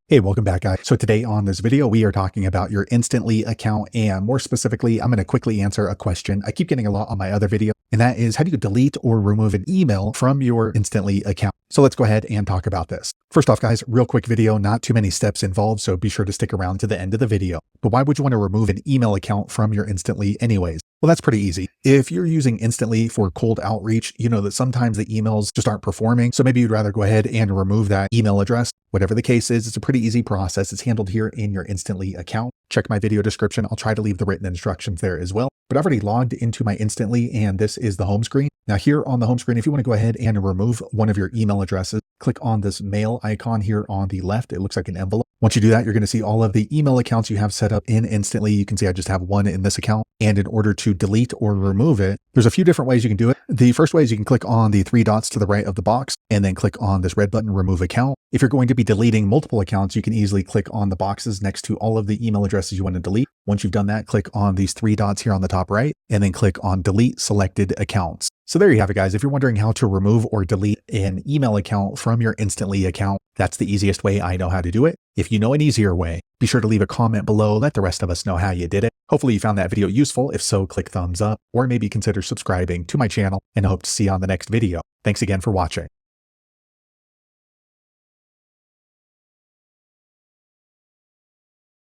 Hey, welcome back, guys. So today on this video, we are talking about your Instantly account, and more specifically, I'm going to quickly answer a question I keep getting a lot on my other video, and that is, how do you delete or remove an email from your Instantly account? So let's go ahead and talk about this. First off, guys, real quick video, not too many steps involved, so be sure to stick around to the end of the video. But why would you want to remove an email account from your Instantly anyways? Well, that's pretty easy. If you're using Instantly for cold outreach, you know that sometimes the emails just aren't performing. So maybe you'd rather go ahead and remove that email address. Whatever the case is, it's a pretty easy process. It's handled here in your Instantly account. Check my video description. I'll try to leave the written instructions there as well. But I've already logged into my Instantly, and this is the home screen. Now here on the home screen, if you want to go ahead and remove one of your email addresses, click on this mail icon here on the left. It looks like an envelope. Once you do that, you're going to see all of the email accounts you have set up in Instantly. You can see I just have one in this account. And in order to delete or remove it, there's a few different ways you can do it. The first way is you can click on the three dots to the right of the box and then click on this red button, remove account. If you're going to be deleting multiple accounts, you can easily click on the boxes next to all of the email addresses you want to delete. Once you've done that, click on these three dots here on the top right, and then click on delete selected accounts. So there you have it, guys. If you're wondering how to remove or delete an email account from your Instantly account, that's the easiest way I know how to do it. If you know an easier way, be sure to leave a comment below. Let the rest of us know how you did it. Hopefully you found that video useful. If so, click thumbs up or maybe consider subscribing to my channel, and I hope to see you on the next video. Thanks again for watching.